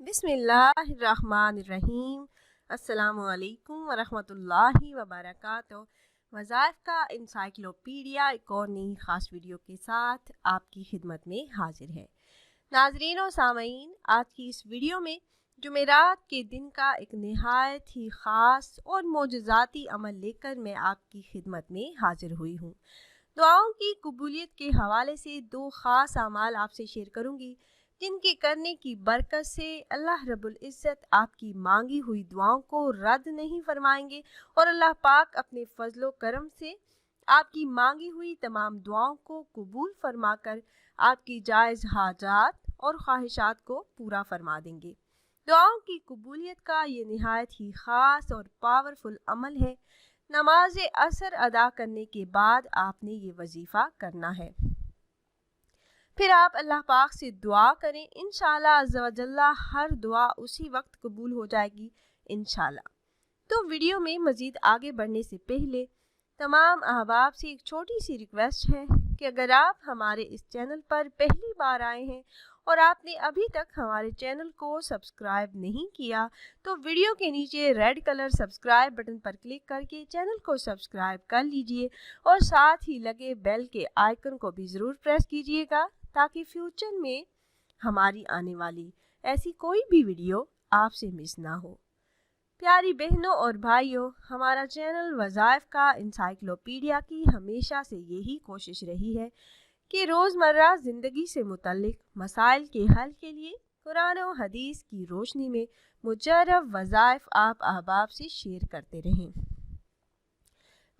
بسم اللہ الرحمن الرحیم۔ السلام علیکم ورحمۃ اللہ وبرکاتہ۔ وظائف کا انسائکلوپیڈیا ایک اور نئی خاص ویڈیو کے ساتھ آپ کی خدمت میں حاضر ہے۔ ناظرین و سامعین، آج کی اس ویڈیو میں جمعرات کے دن کا ایک نہایت ہی خاص اور معجزاتی عمل لے کر میں آپ کی خدمت میں حاضر ہوئی ہوں۔ دعاؤں کی قبولیت کے حوالے سے دو خاص اعمال آپ سے شیئر کروں گی، جن کے کرنے کی برکت سے اللہ رب العزت آپ کی مانگی ہوئی دعاؤں کو رد نہیں فرمائیں گے، اور اللہ پاک اپنے فضل و کرم سے آپ کی مانگی ہوئی تمام دعاؤں کو قبول فرما کر آپ کی جائز حاجات اور خواہشات کو پورا فرما دیں گے۔ دعاؤں کی قبولیت کا یہ نہایت ہی خاص اور پاورفل عمل ہے۔ نماز عصر ادا کرنے کے بعد آپ نے یہ وظیفہ کرنا ہے، پھر آپ اللہ پاک سے دعا کریں، انشاءاللہ عز و جل ہر دعا اسی وقت قبول ہو جائے گی انشاءاللہ۔ تو ویڈیو میں مزید آگے بڑھنے سے پہلے تمام احباب سے ایک چھوٹی سی ریکویسٹ ہے کہ اگر آپ ہمارے اس چینل پر پہلی بار آئے ہیں اور آپ نے ابھی تک ہمارے چینل کو سبسکرائب نہیں کیا تو ویڈیو کے نیچے ریڈ کلر سبسکرائب بٹن پر کلک کر کے چینل کو سبسکرائب کر لیجئے، اور ساتھ ہی لگے بیل کے آئیکن کو بھی ضرور پریس کیجئے گا تاکہ فیوچر میں ہماری آنے والی ایسی کوئی بھی ویڈیو آپ سے مس نہ ہو۔ پیاری بہنوں اور بھائیوں، ہمارا چینل وظائف کا انسائکلوپیڈیا کی ہمیشہ سے یہی کوشش رہی ہے کہ روزمرہ زندگی سے متعلق مسائل کے حل کے لیے قرآن و حدیث کی روشنی میں مجرب وظائف آپ احباب سے شیئر کرتے رہیں۔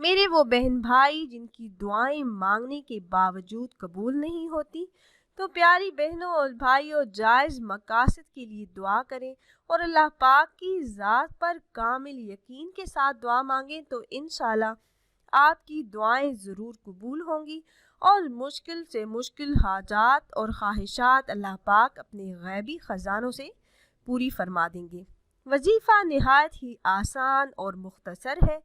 میرے وہ بہن بھائی جن کی دعائیں مانگنے کے باوجود قبول نہیں ہوتی، تو پیاری بہنوں اور بھائیوں، جائز مقاصد کے لیے دعا کریں اور اللہ پاک کی ذات پر کامل یقین کے ساتھ دعا مانگیں تو انشاءاللہ آپ کی دعائیں ضرور قبول ہوں گی، اور مشکل سے مشکل حاجات اور خواہشات اللہ پاک اپنے غیبی خزانوں سے پوری فرما دیں گے۔ وظیفہ نہایت ہی آسان اور مختصر ہے،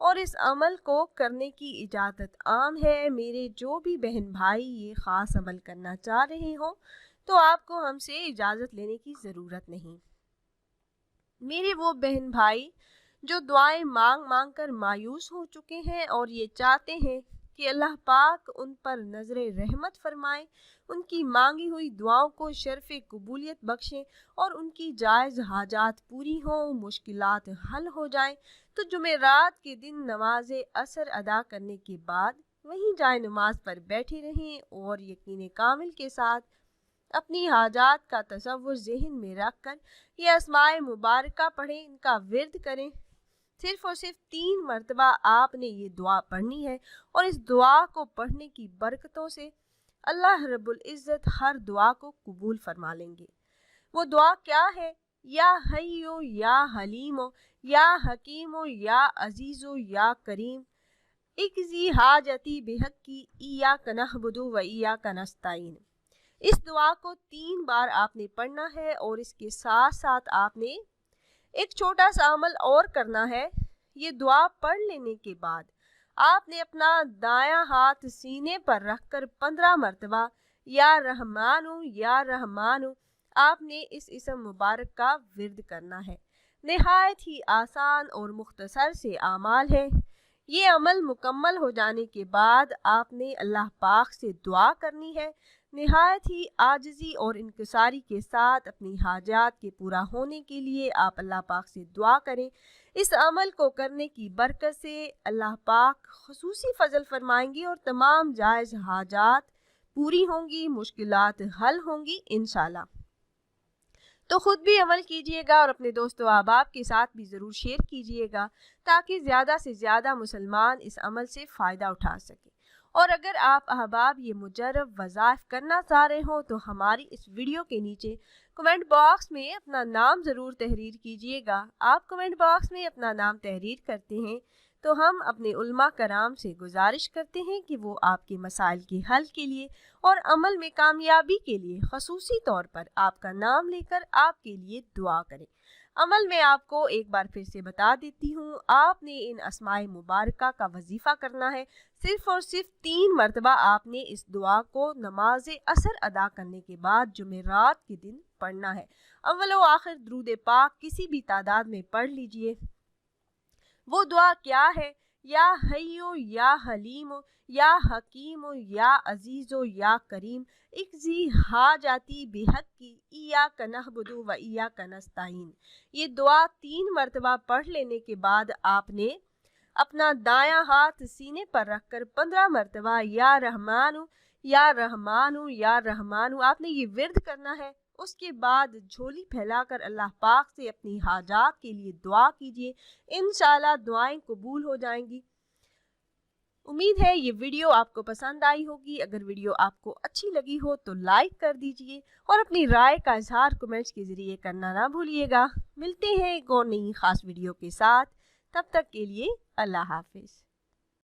اور اس عمل کو کرنے کی اجازت عام ہے۔ میرے جو بھی بہن بھائی یہ خاص عمل کرنا چاہ رہے ہوں تو آپ کو ہم سے اجازت لینے کی ضرورت نہیں۔ میرے وہ بہن بھائی جو دعائیں مانگ مانگ کر مایوس ہو چکے ہیں اور یہ چاہتے ہیں کہ اللہ پاک ان پر نظر رحمت فرمائیں، ان کی مانگی ہوئی دعاؤں کو شرف قبولیت بخشیں اور ان کی جائز حاجات پوری ہوں، مشکلات حل ہو جائیں، تو جمعرات کے دن نماز عصر ادا کرنے کے بعد وہیں جائے نماز پر بیٹھے رہیں اور یقین کامل کے ساتھ اپنی حاجات کا تصور ذہن میں رکھ کر یہ اسماء مبارکہ پڑھیں، ان کا ورد کریں۔ صرف اور صرف 3 مرتبہ آپ نے یہ دعا پڑھنی ہے، اور اس دعا کو پڑھنے کی برکتوں سے اللہ رب العزت ہر دعا کو قبول فرما لیں گے۔ وہ دعا کیا ہے؟ یا حیو یا حلیمو یا حکیمو یا عزیزو یا کریم اقضی حاجتی بحقی ایاک نعبد و ایاک نستعین۔ اس دعا کو 3 بار آپ نے پڑھنا ہے، اور اس کے ساتھ ساتھ آپ نے ایک چھوٹا سا عمل اور کرنا ہے۔ یہ دعا پڑھ لینے کے بعد آپ نے اپنا دایاں ہاتھ سینے پر رکھ کر 15 مرتبہ یا رحمانو یا رحمانو آپ نے اس اسم مبارک کا ورد کرنا ہے۔ نہایت ہی آسان اور مختصر سے اعمال ہے۔ یہ عمل مکمل ہو جانے کے بعد آپ نے اللہ پاک سے دعا کرنی ہے۔ نہایت ہی عاجزی اور انکساری کے ساتھ اپنی حاجات کے پورا ہونے کے لیے آپ اللہ پاک سے دعا کریں۔ اس عمل کو کرنے کی برکت سے اللہ پاک خصوصی فضل فرمائیں گے اور تمام جائز حاجات پوری ہوں گی، مشکلات حل ہوں گی انشاءاللہ۔ تو خود بھی عمل کیجئے گا اور اپنے دوست و احباب کے ساتھ بھی ضرور شیئر کیجئے گا تاکہ زیادہ سے زیادہ مسلمان اس عمل سے فائدہ اٹھا سکیں۔ اور اگر آپ احباب یہ مجرب وظائف کرنا چاہ رہے ہوں تو ہماری اس ویڈیو کے نیچے کمنٹ باکس میں اپنا نام ضرور تحریر کیجئے گا۔ آپ کمنٹ باکس میں اپنا نام تحریر کرتے ہیں تو ہم اپنے علماء کرام سے گزارش کرتے ہیں کہ وہ آپ کے مسائل کے حل کے لیے اور عمل میں کامیابی کے لیے خصوصی طور پر آپ کا نام لے کر آپ کے لیے دعا کریں۔ عمل میں آپ کو ایک بار پھر سے بتا دیتی ہوں، آپ نے ان اسماء مبارکہ کا وظیفہ کرنا ہے۔ صرف اور صرف 3 مرتبہ آپ نے اس دعا کو نماز عصر ادا کرنے کے بعد جمعرات کے دن پڑھنا ہے۔ اول و آخر درود پاک کسی بھی تعداد میں پڑھ لیجئے۔ وہ دعا کیا ہے؟ یا حیو یا حلیم یا حکیم یا عزیز یا کریم اقضی حاجاتی بحق کی ایاک نعبد و ایاک نستعین۔ یہ دعا 3 مرتبہ پڑھ لینے کے بعد آپ نے اپنا دایاں ہاتھ سینے پر رکھ کر 15 مرتبہ یا رحمان یا رحمان یا رحمان آپ نے یہ ورد کرنا ہے۔ اس کے بعد جھولی پھیلا کر اللہ پاک سے اپنی حاجات کے لیے دعا کیجیے، انشاءاللہ دعائیں قبول ہو جائیں گی۔ امید ہے یہ ویڈیو آپ کو پسند آئی ہوگی۔ اگر ویڈیو آپ کو اچھی لگی ہو تو لائک کر دیجیے اور اپنی رائے کا اظہار کمنٹس کے ذریعے کرنا نہ بھولیے گا۔ ملتے ہیں ایک اور نئی خاص ویڈیو کے ساتھ، تب تک کے لیے اللہ حافظ۔